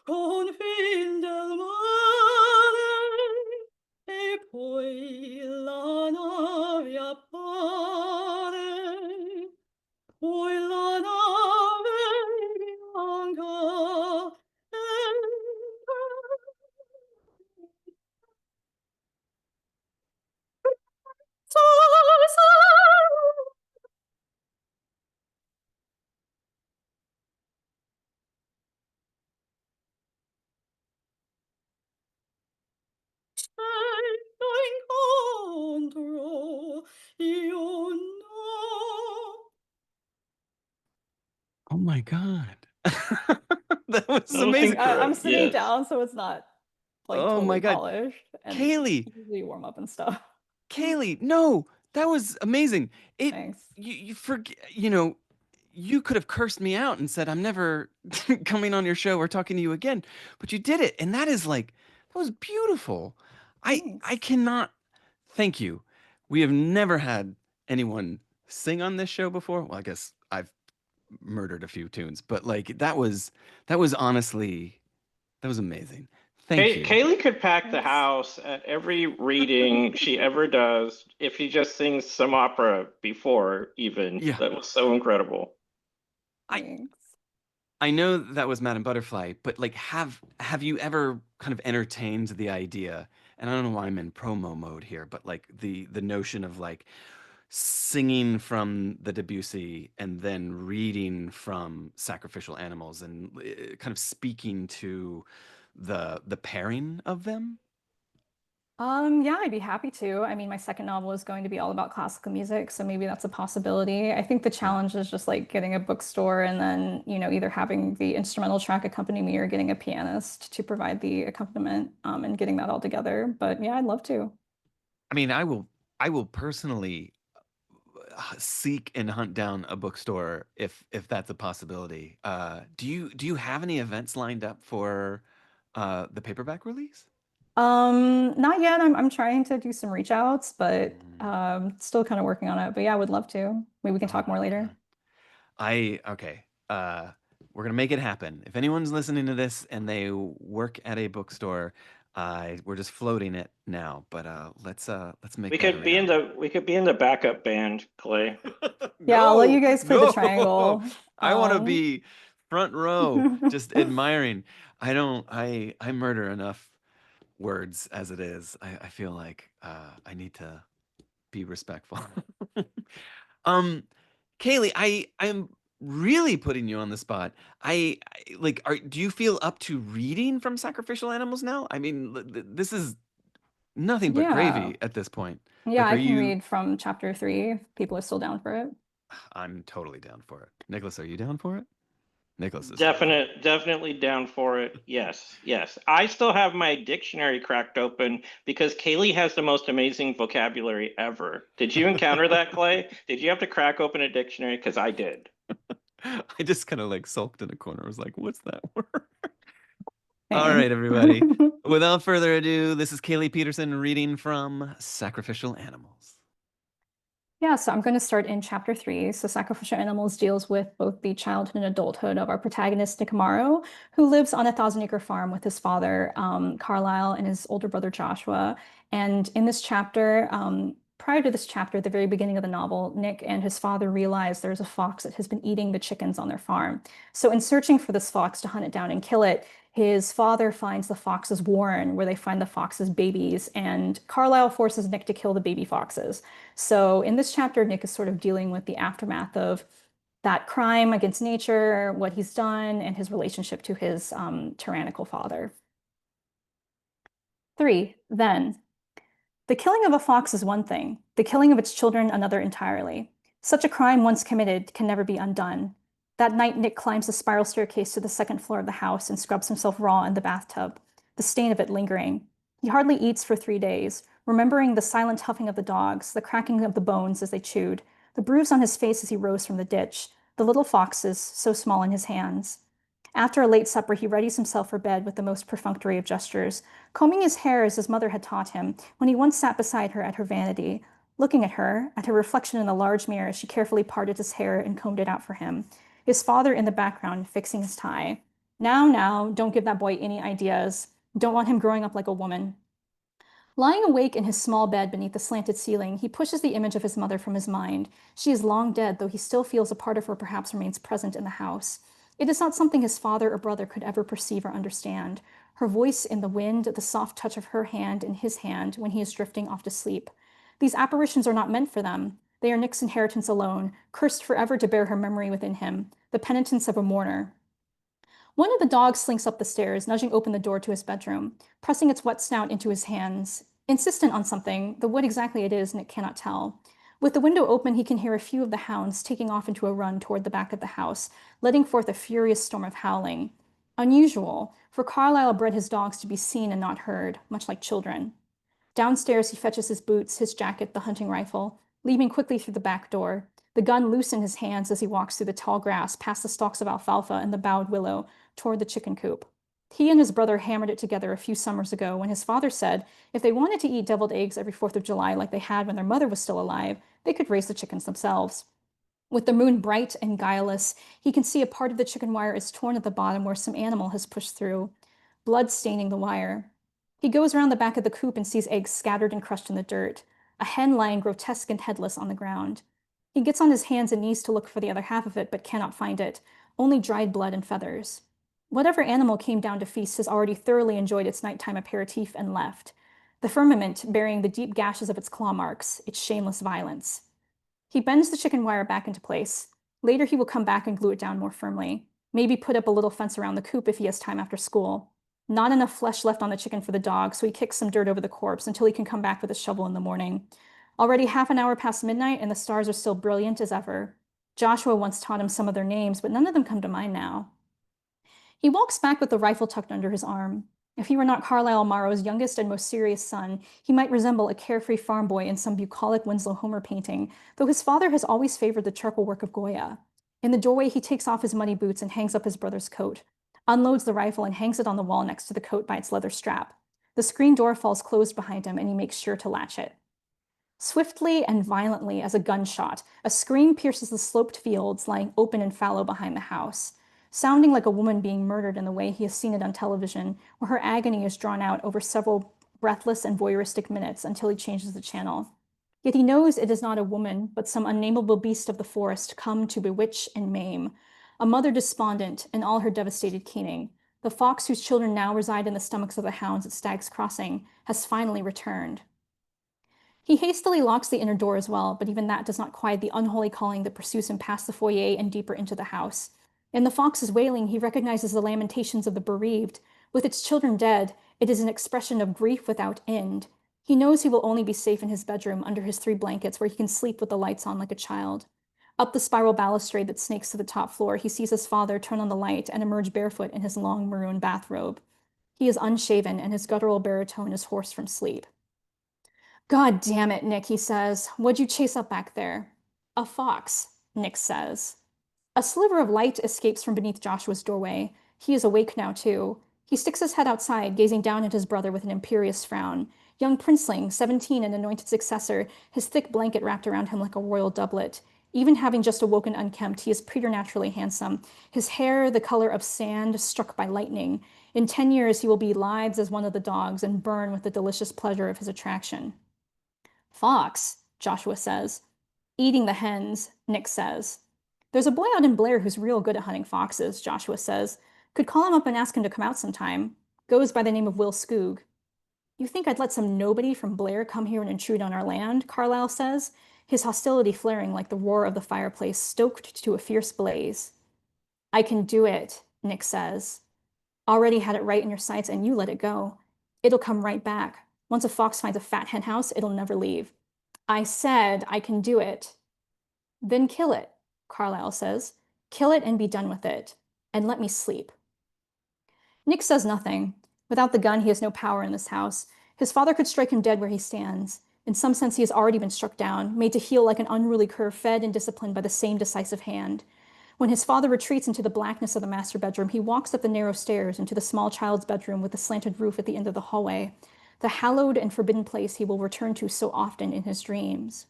Con fin del mare e poi la nave appare, poi la nave bianca incontro io no. Oh my God. That was That was Like amazing. I'm incredible. sitting Yes. down, so it's not like Oh my totally God. polished and Kaylee, usually warm up and stuff. Kaylee, no, that was amazing. It, Thanks. you forget, you could have cursed me out and said, I'm never coming on your show or talking to you again, but you did it. And that is like, that was beautiful. I Thanks. cannot thank you. We have never had anyone sing on this show before. Well, I guess I've murdered a few tunes, but like that was honestly, that was amazing. Thank you. Kaylee could pack the Thanks. house at every reading she ever does if she just sings some opera before, even. Yeah. That was so incredible. I Thanks. I know that was Madame Butterfly, but like have you ever kind of entertained the idea? And I don't know why I'm in promo mode here, but like the notion of like singing from the Debussy and then reading from Sacrificial Animals and kind of speaking to the pairing of them. Yeah, I'd be happy to. I mean, my second novel is going to be all about classical music, so maybe that's a possibility. I think the Yeah. challenge is just like getting a bookstore and then, either having the instrumental track accompany me or getting a pianist to provide the accompaniment, and getting that all together. But yeah, I'd love to. I mean, I will personally seek and hunt down a bookstore if that's a possibility. Do you have any events lined up for the paperback release? Not yet. I'm trying to do some reach outs, but Mm. still kind of working on it. But yeah, I would love to. Maybe we can Oh talk more my later. God. Okay. We're gonna make it happen. If anyone's listening to this and they work at a bookstore, we're just floating it now. But let's make that a reality. We could be in the backup band, Clay. Yeah, I'll let you No, guys play the no. triangle. I want to be front row, just Thanks. admiring. I don't. I murder enough words as it is. I feel like I need to be respectful. um, Kaylee, I'm really putting you on the spot. Like, do you feel up to reading from Sacrificial Animals now? I mean, this is nothing but Yeah. gravy at this point. Yeah, Like, are I can you? read from chapter 3 if people are still down for it. I'm totally down for it. Nicholas, are you down for it? Nicholas is down for it. Definitely down for it. Yes, yes. I still have my dictionary cracked open because Kaylee has the most amazing vocabulary ever. Did you encounter that, Clay? Did you have to crack open a dictionary? Because I did. I just kind of like sulked in a corner. I was like, what's that word? All right, Same. everybody. Without further ado, this is Kaylee Pedersen reading from Sacrificial Animals. Yeah, so I'm going to start in chapter 3. So Sacrificial Animals deals with both the childhood and adulthood of our protagonist, Nikamaro, who lives on a thousand-acre farm with his father, Carlisle, and his older brother, Joshua. And in this chapter, prior to this chapter, at the very beginning of the novel, Nick and his father realize there's a fox that has been eating the chickens on their farm. So in searching for this fox to hunt it down and kill it, his father finds the fox's warren, where they find the fox's babies, and Carlisle forces Nick to kill the baby foxes. So in this chapter, Nick is sort of dealing with the aftermath of that crime against nature, what he's done, and his relationship to his tyrannical father. 3. Then. The killing of a fox is one thing, the killing of its children another entirely. Such a crime once committed can never be undone. That night, Nick climbs the spiral staircase to the second floor of the house and scrubs himself raw in the bathtub, the stain of it lingering. He hardly eats for 3 days, remembering the silent huffing of the dogs, the cracking of the bones as they chewed, the bruise on his face as he rose from the ditch, the little foxes, so small in his hands. After a late supper, he readies himself for bed with the most perfunctory of gestures, combing his hair as his mother had taught him when he once sat beside her at her vanity, looking at her reflection in the large mirror as she carefully parted his hair and combed it out for him, his father in the background fixing his tie. Now, don't give that boy any ideas. Don't want him growing up like a woman. Lying awake in his small bed beneath the slanted ceiling, he pushes the image of his mother from his mind. She is long dead, though he still feels a part of her perhaps remains present in the house. It is not something his father or brother could ever perceive or understand. Her voice in the wind, the soft touch of her hand in his hand when he is drifting off to sleep. These apparitions are not meant for them. They are Nick's inheritance alone, cursed forever to bear her memory within him, the penitence of a mourner. One of the dogs slinks up the stairs, nudging open the door to his bedroom, pressing its wet snout into his hands, insistent on something, though what exactly it is Nick cannot tell. With the window open, he can hear a few of the hounds taking off into a run toward the back of the house, letting forth a furious storm of howling. Unusual, for Carlisle bred his dogs to be seen and not heard, much like children. Downstairs, he fetches his boots, his jacket, the hunting rifle, leaving quickly through the back door, the gun loose in his hands as he walks through the tall grass, past the stalks of alfalfa and the bowed willow, toward the chicken coop. He and his brother hammered it together a few summers ago when his father said if they wanted to eat deviled eggs every 4th of July like they had when their mother was still alive, they could raise the chickens themselves. With the moon bright and guileless, he can see a part of the chicken wire is torn at the bottom where some animal has pushed through, blood staining the wire. He goes around the back of the coop and sees eggs scattered and crushed in the dirt, a hen lying grotesque and headless on the ground. He gets on his hands and knees to look for the other half of it, but cannot find it, only dried blood and feathers. Whatever animal came down to feast has already thoroughly enjoyed its nighttime aperitif and left, the firmament bearing the deep gashes of its claw marks, its shameless violence. He bends the chicken wire back into place. Later, he will come back and glue it down more firmly, maybe put up a little fence around the coop if he has time after school. Not enough flesh left on the chicken for the dog, so he kicks some dirt over the corpse until he can come back with a shovel in the morning. Already half an hour past midnight, and the stars are still brilliant as ever. Joshua once taught him some of their names, but none of them come to mind now. He walks back with the rifle tucked under his arm. If he were not Carlisle Morrow's youngest and most serious son, he might resemble a carefree farm boy in some bucolic Winslow Homer painting, though his father has always favored the charcoal work of Goya. In the doorway, he takes off his muddy boots and hangs up his brother's coat, unloads the rifle and hangs it on the wall next to the coat by its leather strap. The screen door falls closed behind him, and he makes sure to latch it. Swiftly and violently as a gunshot, a scream pierces the sloped fields lying open and fallow behind the house, sounding like a woman being murdered in the way he has seen it on television, where her agony is drawn out over several breathless and voyeuristic minutes until he changes the channel. Yet he knows it is not a woman, but some unnameable beast of the forest come to bewitch and maim. A mother despondent in all her devastated keening, the fox whose children now reside in the stomachs of the hounds at Stag's Crossing, has finally returned. He hastily locks the inner door as well, but even that does not quiet the unholy calling that pursues him past the foyer and deeper into the house. In the fox's wailing, he recognizes the lamentations of the bereaved. With its children dead, it is an expression of grief without end. He knows he will only be safe in his bedroom under his 3 blankets where he can sleep with the lights on like a child. Up the spiral balustrade that snakes to the top floor, he sees his father turn on the light and emerge barefoot in his long maroon bathrobe. He is unshaven and his guttural baritone is hoarse from sleep. God damn it, Nick, he says. What'd you chase up back there? A fox, Nick says. A sliver of light escapes from beneath Joshua's doorway. He is awake now, too. He sticks his head outside, gazing down at his brother with an imperious frown. Young princeling, 17 and anointed successor, his thick blanket wrapped around him like a royal doublet. Even having just awoken unkempt, he is preternaturally handsome. His hair the color of sand struck by lightning. In 10 years, he will be lithe as one of the dogs and burn with the delicious pleasure of his attraction. Fox, Joshua says. Eating the hens, Nick says. There's a boy out in Blair who's real good at hunting foxes, Joshua says. Could call him up and ask him to come out sometime. Goes by the name of Will Skoog. You think I'd let some nobody from Blair come here and intrude on our land? Carlyle says, his hostility flaring like the roar of the fireplace stoked to a fierce blaze. I can do it, Nick says. Already had it right in your sights and you let it go. It'll come right back. Once a fox finds a fat hen house, it'll never leave. I said I can do it. Then kill it, Carlyle says. Kill it and be done with it. And let me sleep. Nick says nothing. Without the gun, he has no power in this house. His father could strike him dead where he stands. In some sense, he has already been struck down, made to heal like an unruly cur fed and disciplined by the same decisive hand. When his father retreats into the blackness of the master bedroom, he walks up the narrow stairs into the small child's bedroom with the slanted roof at the end of the hallway, the hallowed and forbidden place he will return to so often in his dreams.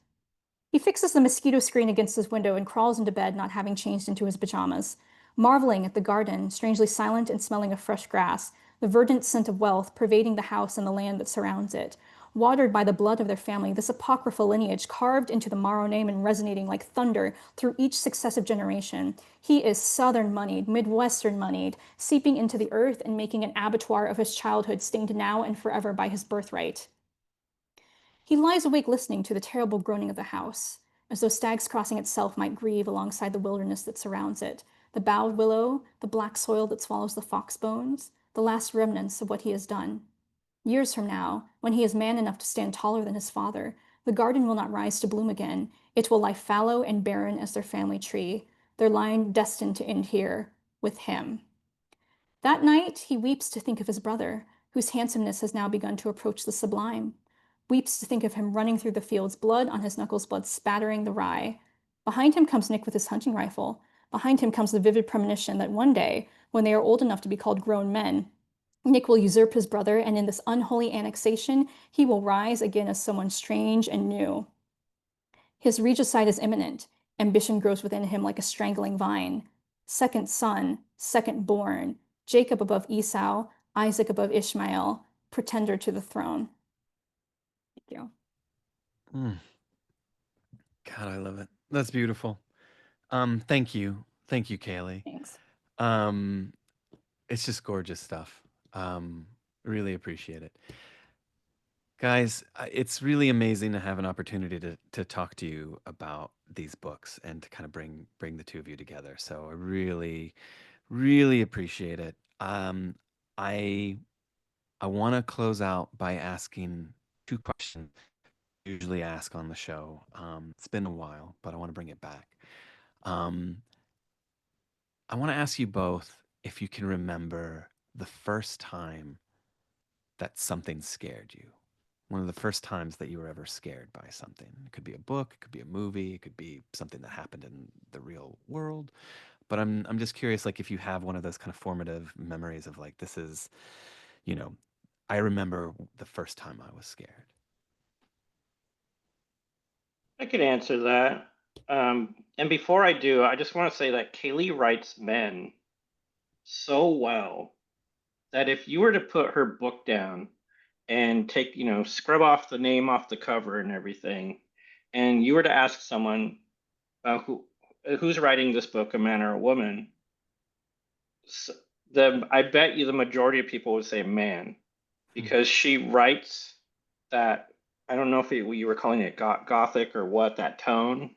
He fixes the mosquito screen against his window and crawls into bed, not having changed into his pajamas, marveling at the garden, strangely silent and smelling of fresh grass, the verdant scent of wealth pervading the house and the land that surrounds it. Watered by the blood of their family, this apocryphal lineage carved into the Morrow name and resonating like thunder through each successive generation. He is Southern moneyed, Midwestern moneyed, seeping into the earth and making an abattoir of his childhood stained now and forever by his birthright. He lies awake listening to the terrible groaning of the house, as though Stag's Crossing itself might grieve alongside the wilderness that surrounds it, the bowed willow, the black soil that swallows the fox bones, the last remnants of what he has done. Years from now, when he is man enough to stand taller than his father, the garden will not rise to bloom again. It will lie fallow and barren as their family tree, their line destined to end here with him. That night, he weeps to think of his brother, whose handsomeness has now begun to approach the sublime. Weeps to think of him running through the fields, blood on his knuckles, blood spattering the rye. Behind him comes Nick with his hunting rifle. Behind him comes the vivid premonition that one day, when they are old enough to be called grown men, Nick will usurp his brother, and in this unholy annexation, he will rise again as someone strange and new. His regicide is imminent. Ambition grows within him like a strangling vine. Second son, second born, Jacob above Esau, Isaac above Ishmael, pretender to the throne. Thank you. Mm. God, I love it. That's beautiful. Thank you. Thank you, Kaylee. Thanks. Um, it's just gorgeous stuff. Really appreciate it. Guys, it's really amazing to have an opportunity to talk to you about these books and to kind of bring the two of you together. So I really appreciate it. I want to close out by asking two questions I usually ask on the show. It's been a while, but I want to bring it back. Um, I want to ask you both if you can remember the first time that something scared you. One of the first times that you were ever scared by something. It could be a book, it could be a movie, it could be something that happened in the real world. But I'm just curious, like if you have one of those kind of formative memories of like this is, you know, I remember the first time I was scared. I could answer that. And before I do, I just want to say that Kailee writes men so well that if you were to put her book down and take, scrub off the name off the cover and everything, and you were to ask someone who's writing this book, a man or a woman, I bet you the majority of people would say man, because she writes that. I don't know if you were calling it gothic or what, that tone,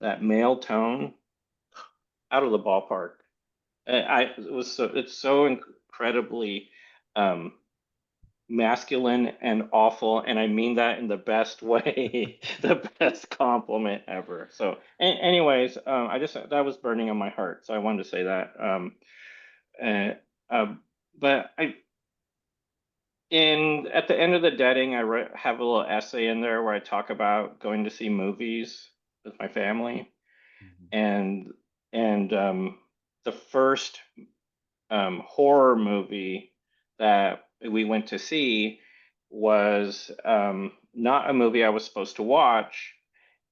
that male tone, out of the ballpark. It's so incredibly um, masculine and awful, and I mean that in the best way, the best compliment ever. So, anyways, that was burning on my heart, so I wanted to say that. Uh, but at the end of the Deading, have a little essay in there where I talk about going to see movies with my family, and the first horror movie that we went to see was not a movie I was supposed to watch.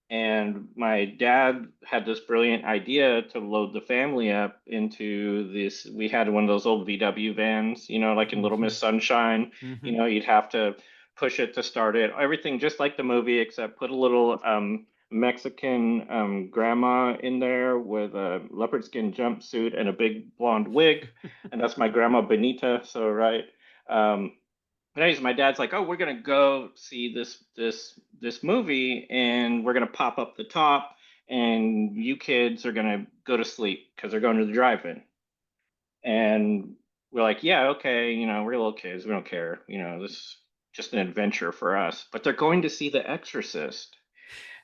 And my dad had this brilliant idea to load the family up into this. We had one of those old VW vans, like in Little Miss Sunshine. Mm-hmm. You'd have to push it to start it. Everything just like the movie, except put a little Mexican grandma in there with a leopard skin jumpsuit and a big blonde wig, and that's my grandma Benita. So right. Um, but anyways, my dad's like, "Oh, we're gonna go see this movie, and we're gonna pop up the top, and you kids are gonna go to sleep because they're going to the drive-in." And we're like, "Yeah, okay, we're little kids, we don't care, this is just an adventure for us." But they're going to see The Exorcist,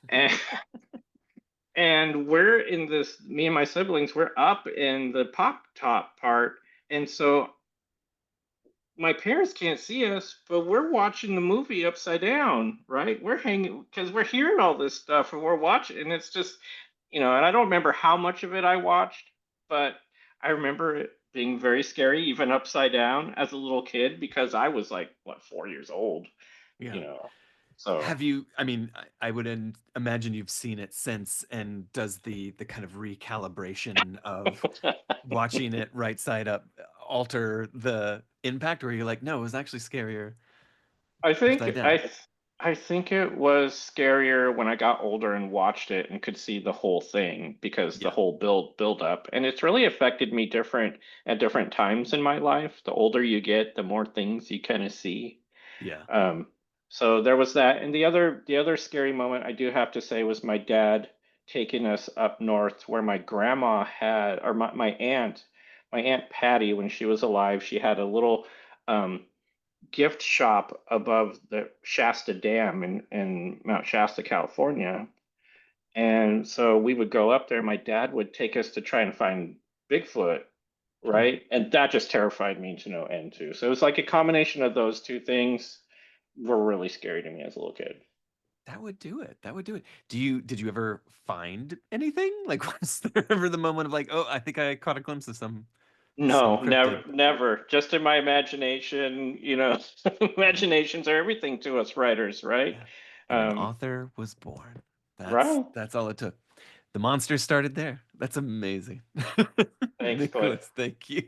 and and we're in this. Me and my siblings, we're up in the pop top part, and so my parents can't see us, but we're watching the movie upside down, right? We're hanging because we're hearing all this stuff and we're watching, and it's just, and I don't remember how much of it I watched, but I remember it being very scary, even upside down as a little kid, because I was like, what, 4 years old, you Yeah. know? So Have you, I mean, I would imagine you've seen it since, and does the kind of recalibration of watching it right side up alter the impact, or are you like, no, it was actually scarier I think upside down? I th- I think it was scarier when I got older and watched it and could see the whole thing because the Yeah. whole build up, and it's really affected me different at different times in my life. The older you get, the more things you kind of see. Yeah. Um, so there was that, and the other scary moment I do have to say was my dad taking us up north where my grandma had, or my aunt Patty, when she was alive, she had a little um gift shop above the Shasta Dam in Mount Shasta, California. And so we would go up there. My dad would take us to try and find Bigfoot, Hmm. right? And that just terrified me to no end too. So it was like a combination of those two things were really scary to me as a little kid. That would do it. That would do it. Did you ever find anything? Like, was there ever the moment of like, oh, I think I caught a glimpse of some No, cryptid? never, never. Just in my imagination, imaginations are everything to us writers, right? Yeah. And an Um, author was born. right. That's all it took. The monster started there. That's amazing. Thanks, Clay. Nicholas, thank you.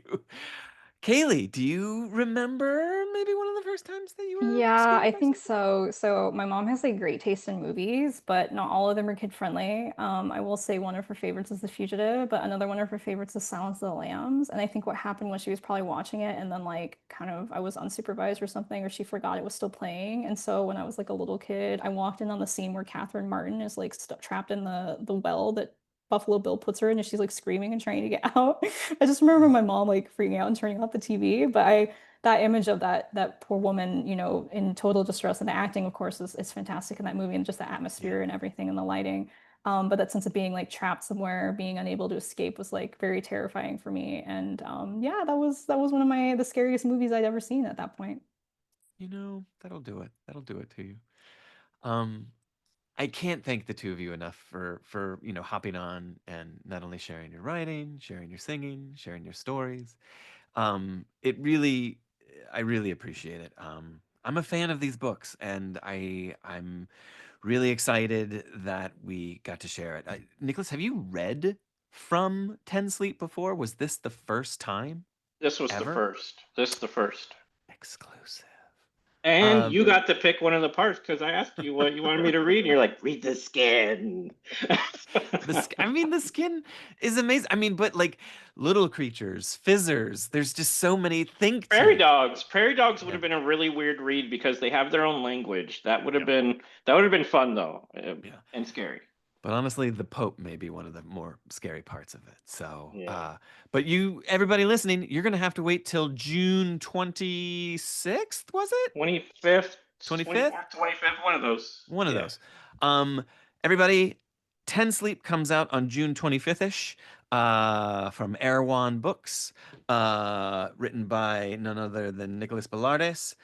Kaylee, do you remember maybe one of the first times that you were Yeah, scared I by think something? so. So my mom has like great taste in movies, but not all of them are kid friendly. I will say one of her favorites is The Fugitive, but another one of her favorites is Silence of the Lambs. And I think what happened was she was probably watching it and then like kind of I was unsupervised or something, or she forgot it was still playing. And so when I was like a little kid, I walked in on the scene where Catherine Martin is like st trapped in the well that Buffalo Bill puts her in, and she's like screaming and trying to get out. I just remember my mom like freaking out and turning off the TV, but I that image of that poor woman, in total distress, and the acting, of course, is fantastic in that movie, and just the Yeah. atmosphere and everything and the lighting. But that sense of being like trapped somewhere, being unable to escape was like very terrifying for me. And yeah, that was one of the scariest movies I'd ever seen at that point. That'll do it. That'll do it to you. Um, I can't thank the two of you enough for hopping on and not only sharing your writing, sharing your singing, sharing your stories. It really, I really appreciate it. I'm a fan of these books, and I'm really excited that we got to share it. Nicholas, have you read from Ten Sleep before? Was this the first time This was the ever? first. This is the first. Exclusive. And Um, you got to pick one of the parts because I asked you what you wanted me to read, and you're like, read the skin. I mean, the skin is amazing. I mean, but like little creatures, fizzers. There's just so many. Think Prairie tank. dogs. Prairie dogs would Yeah. have been a really weird read because they have their own language. Yep. That would have been fun though, Yeah. and scary. But honestly, the Pope may be one of the more scary parts of it. So, Yeah. but everybody listening, you're gonna have to wait till June 26th, was it? 25th, 25th? 24th, 25th, one of those. One of Yeah. those. Um, everybody, Ten Sleep comes out on June 25th-ish, from Erewhon Books, written by none other than Nicholas Belardes.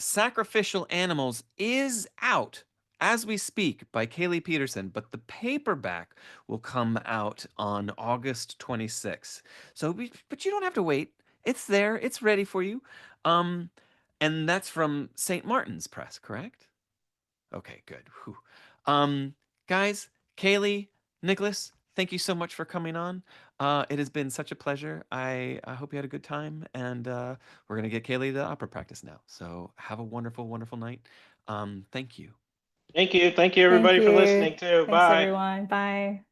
Sacrificial Animals is out as we speak by Kailee Pedersen, but the paperback will come out on August 26th. But you don't have to wait. It's there. It's ready for you. Um, and that's from St. Martin's Press, correct? Okay, good. Whew. Um, guys, Kaylee, Nicholas, thank you so much for coming on. It has been such a pleasure. I hope you had a good time, and we're gonna get Kaylee to opera practice now. So have a wonderful, wonderful night. Thank you. Thank you. Thank you, Thank everybody, for you. listening too. Thanks, Bye. everyone. Bye.